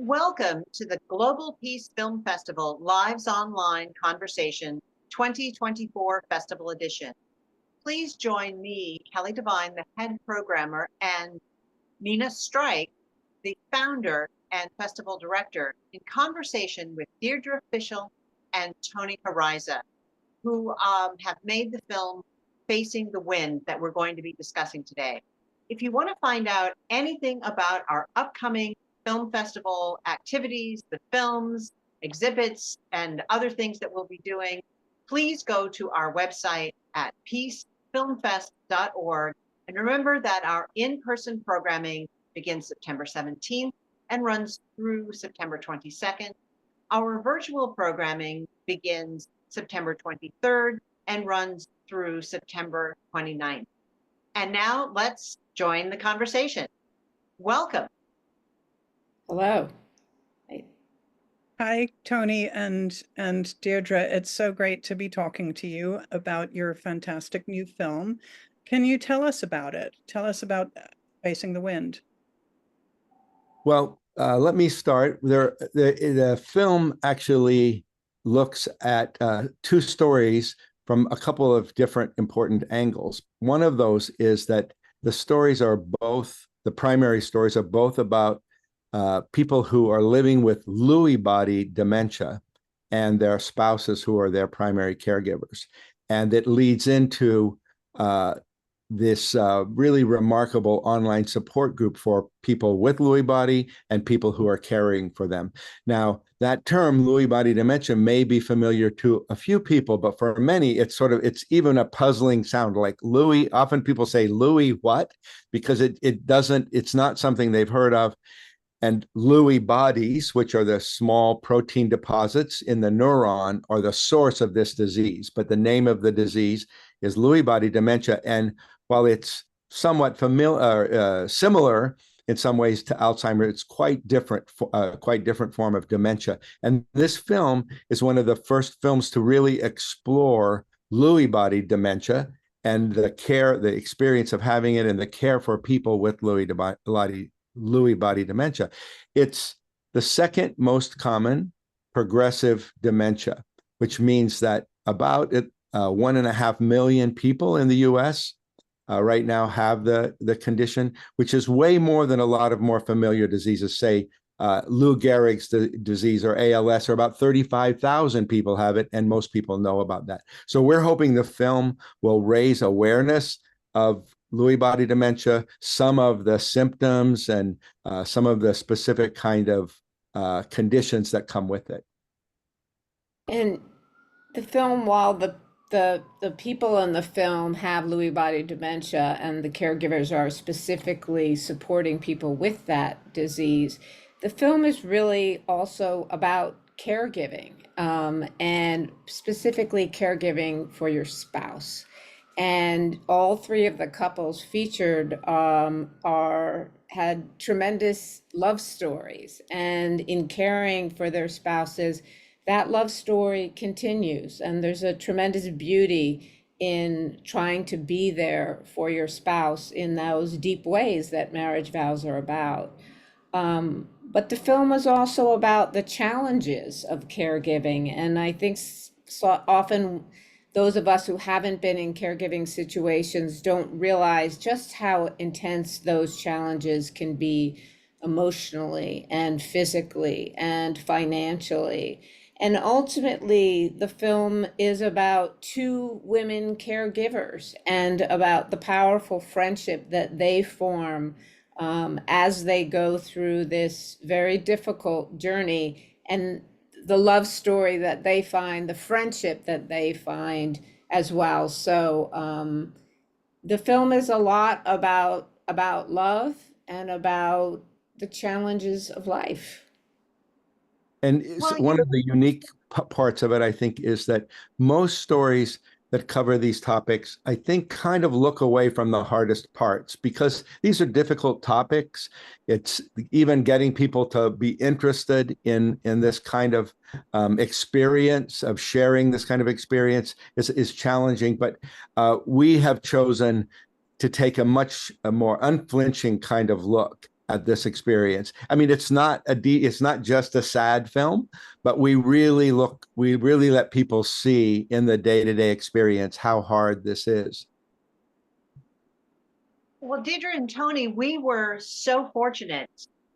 Welcome to the Global Peace Film Festival Lives Online Conversation 2024 Festival Edition. Please join me, Kelly Devine, the head programmer, and Nina Strike, the founder and festival director, in conversation with Deirdre, Fishel, and Tony Heriza, who have made the film Facing the Wind that we're going to be discussing today. If you want to find out anything about our upcoming film festival activities, the films, exhibits, and other things that we'll be doing, please go to our website at peacefilmfest.org. And remember that our in-person programming begins September 17th and runs through September 22nd. Our virtual programming begins September 23rd and runs through September 29th. And now let's join the conversation. Welcome. Hello. Hi, Tony and Deirdre. It's so great to be talking to you about your fantastic new film. Can you tell us about it? Tell us about Facing the Wind. Well, let me start. The film actually looks at two stories from a couple of different important angles. One of those is that the primary stories are both about people who are living with Lewy body dementia and their spouses who are their primary caregivers. And it leads into this really remarkable online support group for people with Lewy body and people who are caring for them. Now, that term, Lewy body dementia, may be familiar to a few people, but for many, it's even a puzzling sound, like Lewy. Often people say, Lewy what? Because it's not something they've heard of. And Lewy bodies, which are the small protein deposits in the neuron, are the source of this disease. But the name of the disease is Lewy body dementia. And while it's somewhat similar in some ways to Alzheimer's, it's quite different form of dementia. And this film is one of the first films to really explore Lewy body dementia and the experience of having it and the care for people with Lewy body dementia. It's the second most common progressive dementia, which means that about 1.5 million people in the US right now have the condition, which is way more than a lot of more familiar diseases. Say Lou Gehrig's disease or ALS, or about 35,000 people have it, and most people know about that. So we're hoping the film will raise awareness of Lewy body dementia, some of the symptoms, and some of the specific kind of conditions that come with it. And the film, while the people in the film have Lewy body dementia and the caregivers are specifically supporting people with that disease, the film is really also about caregiving, and specifically caregiving for your spouse. And all three of the couples featured had tremendous love stories. And in caring for their spouses, that love story continues. And there's a tremendous beauty in trying to be there for your spouse in those deep ways that marriage vows are about. But the film is also about the challenges of caregiving. And I think often those of us who haven't been in caregiving situations don't realize just how intense those challenges can be emotionally and physically and financially. And ultimately, the film is about two women caregivers and about the powerful friendship that they form as they go through this very difficult journey, and the love story that they find, the friendship that they find as well. So the film is a lot about love and about the challenges of life. And one of the unique parts of it, I think, is that most stories that cover these topics, I think, kind of look away from the hardest parts because these are difficult topics. It's even getting people to be interested in this kind of experience, of sharing this kind of experience is challenging. But we have chosen to take a much more unflinching kind of look at this experience. I mean, it's not just a sad film, but we really let people see in the day-to-day experience how hard this is. Well, Deirdre and Tony, we were so fortunate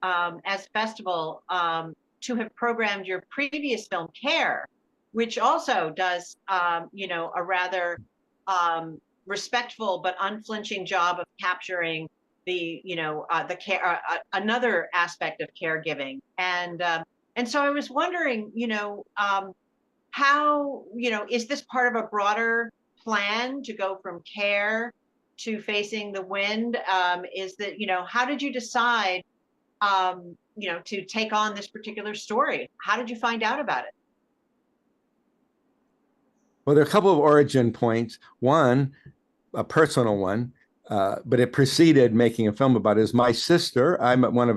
as festival to have programmed your previous film, Care, which also does, a rather respectful but unflinching job of capturing the care, another aspect of caregiving. And so I was wondering, how, is this part of a broader plan to go from Care to Facing the Wind? Is that, how did you decide, to take on this particular story? How did you find out about it? Well, there are a couple of origin points. One, a personal one, but it preceded making a film about it, is my sister. I'm one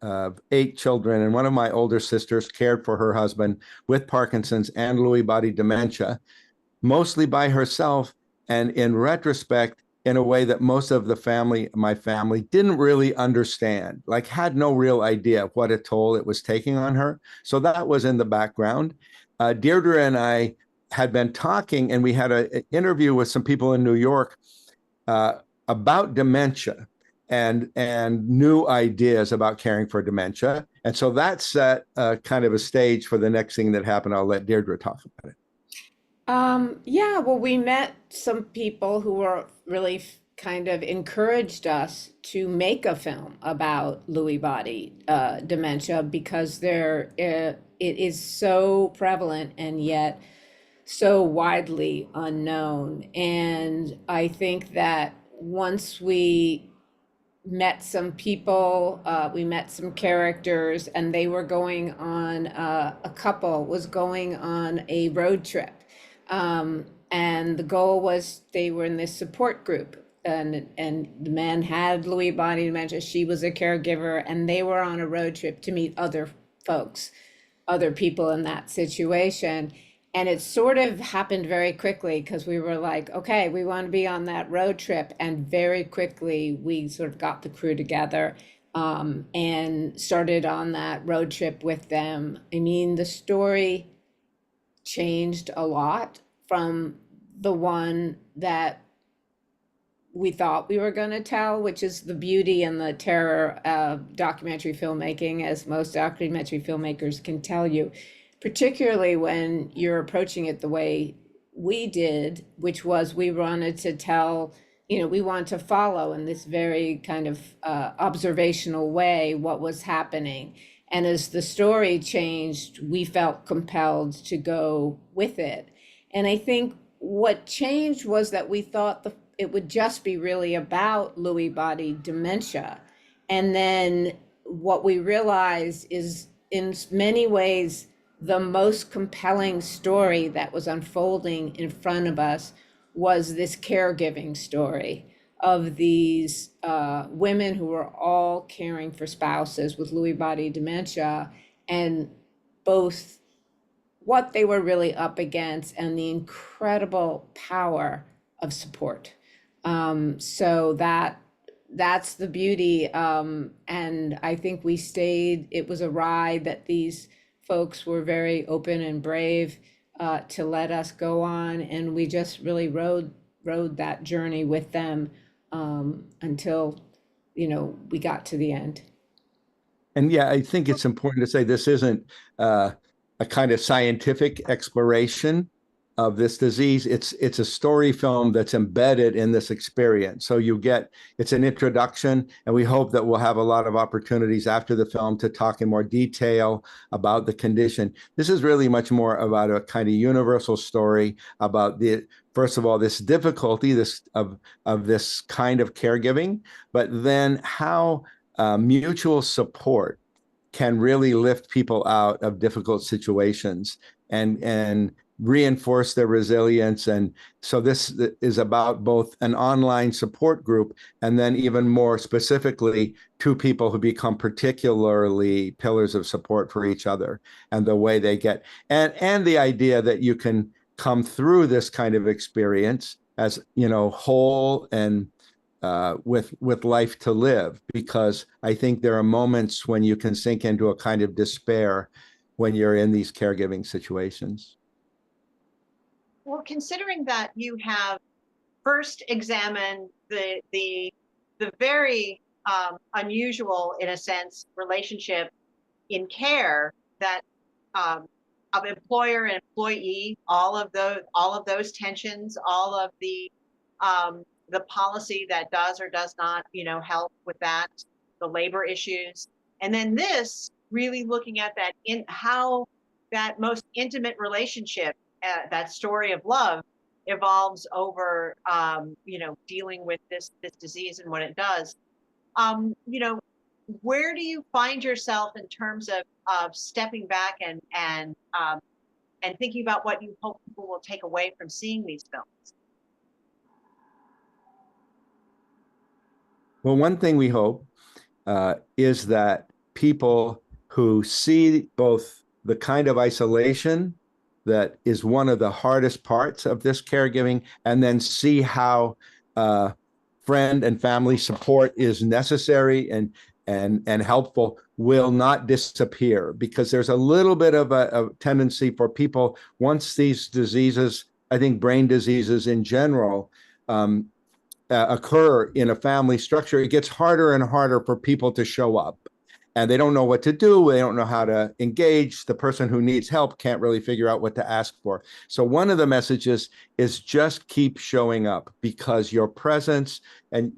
of 8 children, and one of my older sisters cared for her husband with Parkinson's and Lewy body dementia, mostly by herself, and in retrospect, in a way that most of my family didn't really understand, like had no real idea of what a toll it was taking on her. So that was in the background. Deirdre and I had been talking, and we had an interview with some people in New York about dementia and new ideas about caring for dementia. And so that set kind of a stage for the next thing that happened. I'll let Deirdre talk about it. Yeah, well, we met some people who were really kind of encouraged us to make a film about Lewy body dementia, because it is so prevalent and yet so widely unknown. And I think that once we met some people, we met some characters, and they were going on, a couple was going on a road trip. And the goal was, they were in this support group, and the man had Lewy body dementia, she was a caregiver, and they were on a road trip to meet other folks, other people in that situation. And it sort of happened very quickly, because we were like, okay, we want to be on that road trip. And very quickly, we sort of got the crew together and started on that road trip with them. I mean, the story changed a lot from the one that we thought we were going to tell, which is the beauty and the terror of documentary filmmaking, as most documentary filmmakers can tell you, particularly when you're approaching it the way we did, which was, we wanted to tell, we want to follow in this very kind of observational way what was happening. And as the story changed, we felt compelled to go with it. And I think what changed was that we thought it would just be really about Lewy body dementia. And then what we realized is, in many ways, the most compelling story that was unfolding in front of us was this caregiving story of these women who were all caring for spouses with Lewy body dementia, and both what they were really up against and the incredible power of support. So that's the beauty. And I think it was a ride that these folks were very open and brave to let us go on. And we just really rode that journey with them until, we got to the end. And yeah, I think it's important to say this isn't a kind of scientific exploration of this disease. It's a story film that's embedded in this experience. So it's an introduction, and we hope that we'll have a lot of opportunities after the film to talk in more detail about the condition. This is really much more about a kind of universal story about first of all, this difficulty of this kind of caregiving, but then how mutual support can really lift people out of difficult situations and reinforce their resilience. And so this is about both an online support group, and then even more specifically, 2 people who become particularly pillars of support for each other, and the way they get, and the idea that you can come through this kind of experience as, whole and with life to live, because I think there are moments when you can sink into a kind of despair when you're in these caregiving situations. Well, considering that you have first examined the very unusual, in a sense, relationship in care that of employer and employee, all of those tensions, all of the policy that does or does not, help with that, the labor issues, and then this really looking at that in how that most intimate relationship, that story of love evolves over, dealing with this disease and what it does. Where do you find yourself in terms of stepping back and thinking about what you hope people will take away from seeing these films? Well, one thing we hope is that people who see both the kind of isolation that is one of the hardest parts of this caregiving, and then see how friend and family support is necessary and helpful, will not disappear, because there's a little bit of a tendency for people, once these diseases, I think brain diseases in general, occur in a family structure, it gets harder and harder for people to show up. And they don't know what to do. They don't know how to engage. The person who needs help can't really figure out what to ask for. So one of the messages is just keep showing up, because your presence and,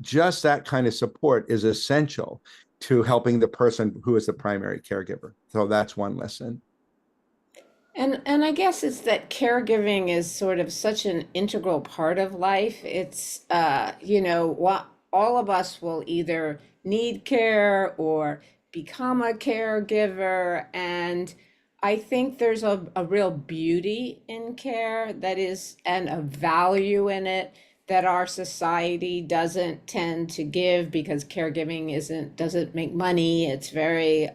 just that kind of support is essential to helping the person who is the primary caregiver. So that's one lesson. And I guess it's that caregiving is sort of such an integral part of life. It's what all of us will either need care or become a caregiver. And I think there's a real beauty in care that is, and a value in it that our society doesn't tend to give, because caregiving doesn't make money. It's very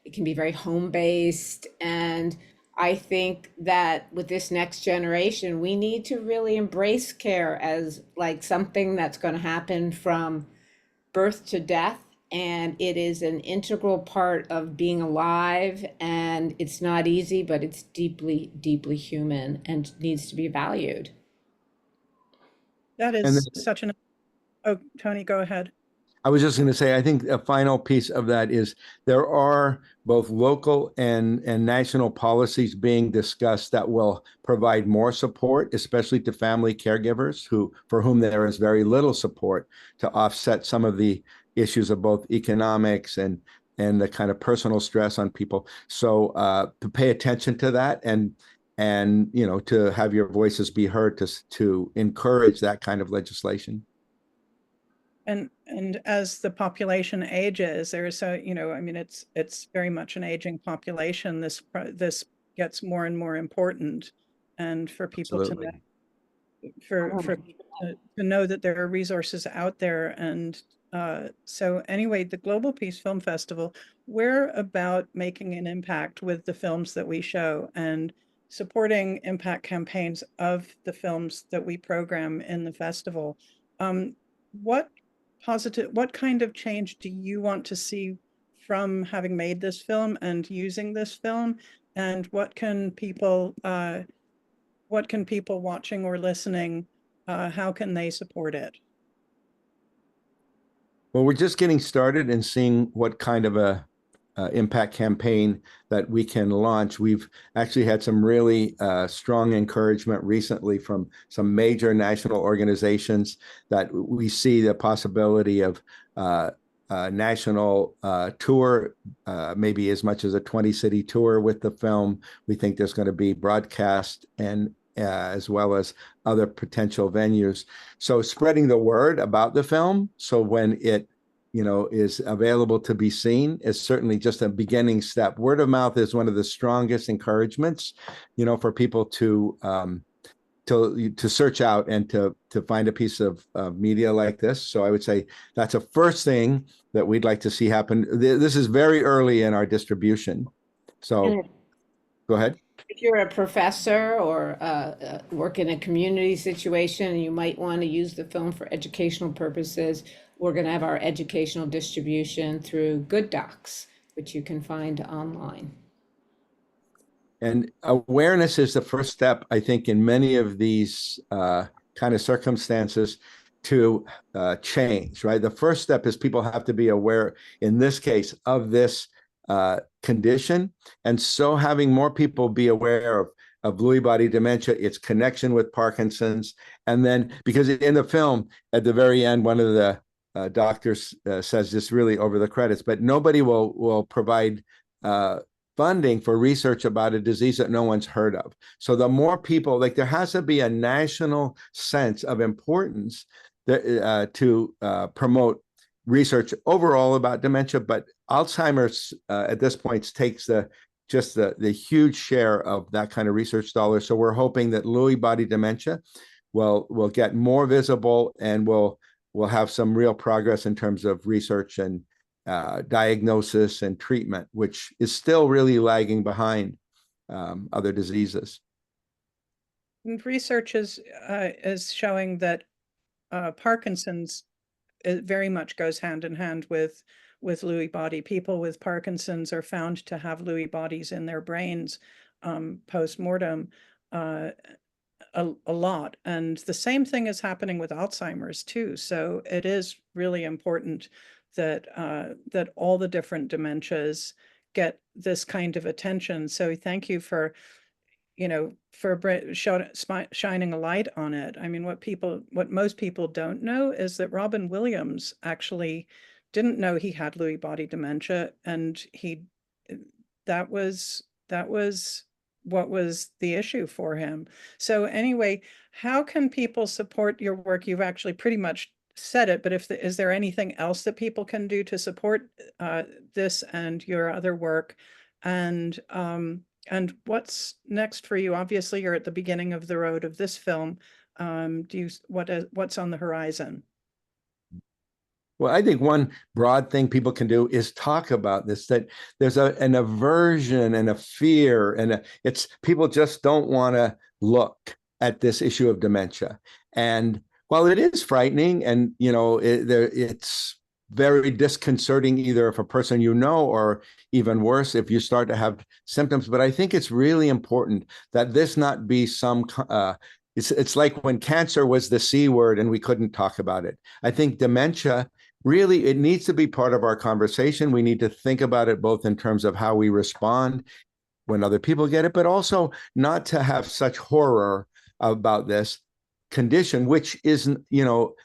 it can be very home based. And I think that with this next generation, we need to really embrace care as like something that's going to happen from birth to death. And it is an integral part of being alive. And it's not easy, but it's deeply, deeply human and needs to be valued. That And is such an, oh, Tony, go ahead. I was just going to say, I think a final piece of that is there are both local and national policies being discussed that will provide more support, especially to family caregivers for whom there is very little support, to offset some of the issues of both economics and the kind of personal stress on people. So to pay attention to that and to have your voices be heard to encourage that kind of legislation. And as the population ages, there's it's very much an aging population. This gets more and more important, and for people Absolutely. to know that there are resources out there. And so anyway, the Global Peace Film Festival, we're about making an impact with the films that we show and supporting impact campaigns of the films that we program in the festival. What kind of change do you want to see from having made this film and using this film? And what can people watching or listening, how can they support it? Well, we're just getting started and seeing what kind of a impact campaign that we can launch. We've actually had some really strong encouragement recently from some major national organizations that we see the possibility of a national tour, maybe as much as a 20-city tour with the film. We think there's going to be broadcast and as well as other potential venues. So spreading the word about the film, so when it is available to be seen, is certainly just a beginning step. Word of mouth is one of the strongest encouragements, for people to search out and to find a piece of media like this. So I would say that's a first thing that we'd like to see happen. This is very early in our distribution. So go ahead. If you're a professor or work in a community situation, you might want to use the film for educational purposes. We're going to have our educational distribution through Good Docs, which you can find online. And awareness is the first step, I think, in many of these kind of circumstances to change, right? The first step is people have to be aware, in this case, of this condition. And so having more people be aware of Lewy body dementia, its connection with Parkinson's. And then, because in the film, at the very end, one of the doctors says this really over the credits, but nobody will provide funding for research about a disease that no one's heard of. So the more people, like there has to be a national sense of importance that, to promote research overall about dementia, but Alzheimer's at this point takes the huge share of that kind of research dollars. So we're hoping that Lewy body dementia will get more visible, and we'll have some real progress in terms of research and diagnosis and treatment, which is still really lagging behind other diseases. And research is showing that Parkinson's very much goes hand in hand with Lewy body. People with Parkinson's are found to have Lewy bodies in their brains post-mortem a lot. And the same thing is happening with Alzheimer's too. So it is really important that that all the different dementias get this kind of attention. So thank you for, for shining a light on it. I mean, what most people don't know is that Robin Williams actually didn't know he had Lewy body dementia, and that was what was the issue for him. So anyway, how can people support your work? You've actually pretty much said it, but is there anything else that people can do to support this and your other work? And what's next for you? Obviously, you're at the beginning of the road of this film. What's on the horizon? Well, I think one broad thing people can do is talk about this, that there's an aversion and a fear, and it's people just don't want to look at this issue of dementia. And while it is frightening, and it's very disconcerting, either if a person or even worse, if you start to have symptoms. But I think it's really important that this not be some it's like when cancer was the C word and we couldn't talk about it. I think dementia, really, it needs to be part of our conversation. We need to think about it both in terms of how we respond when other people get it, but also not to have such horror about this condition, which isn't,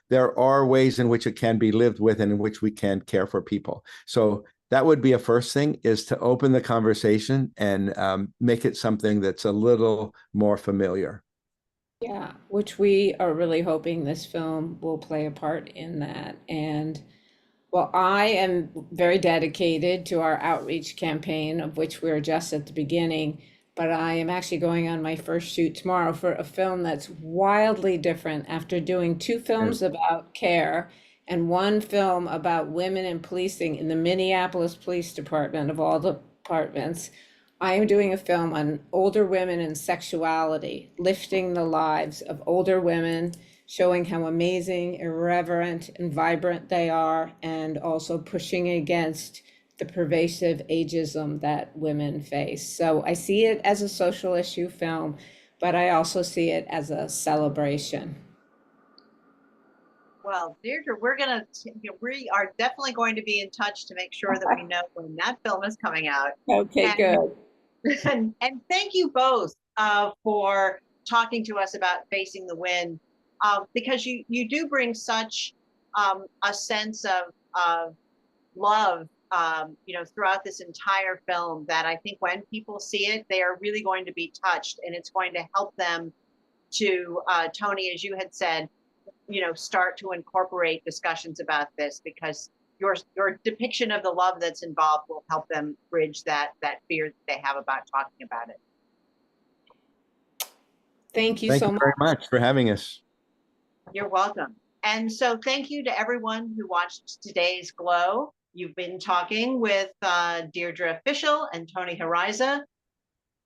there are ways in which it can be lived with and in which we can care for people. So that would be a first thing, is to open the conversation and make it something that's a little more familiar. Yeah, which we are really hoping this film will play a part in that. And well, I am very dedicated to our outreach campaign, of which we're just at the beginning, but I am actually going on my first shoot tomorrow for a film that's wildly different. After doing 2 films about care and 1 film about women in policing in the Minneapolis Police Department, of all the departments, I am doing a film on older women and sexuality, lifting the lives of older women, showing how amazing, irreverent, and vibrant they are, and also pushing against the pervasive ageism that women face. So I see it as a social issue film, but I also see it as a celebration. Well, Deirdre, we are definitely going to be in touch to make sure that we know when that film is coming out. Okay, good. And thank you both for talking to us about Facing the Wind, because you do bring such a sense of love, throughout this entire film, that I think when people see it, they are really going to be touched, and it's going to help them to, Tony, as you had said, start to incorporate discussions about this, because your depiction of the love that's involved will help them bridge that fear that they have about talking about it. Thank you Thank so you very much for having us. You're welcome. And so thank you to everyone who watched today's Glow. You've been talking with Deirdre Fishel and Tony Heriza.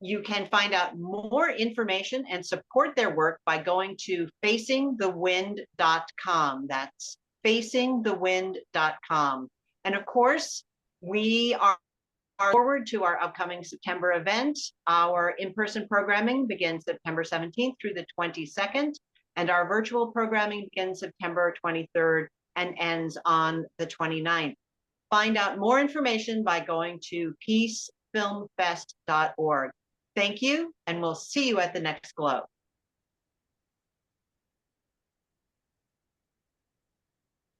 You can find out more information and support their work by going to facingthewind.com. That's facingthewind.com. And of course, we are forward to our upcoming September event. Our in-person programming begins September 17th through the 22nd, and our virtual programming begins September 23rd and ends on the 29th. Find out more information by going to peacefilmfest.org. Thank you, and we'll see you at the next Glow.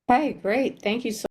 Okay, great. Thank you so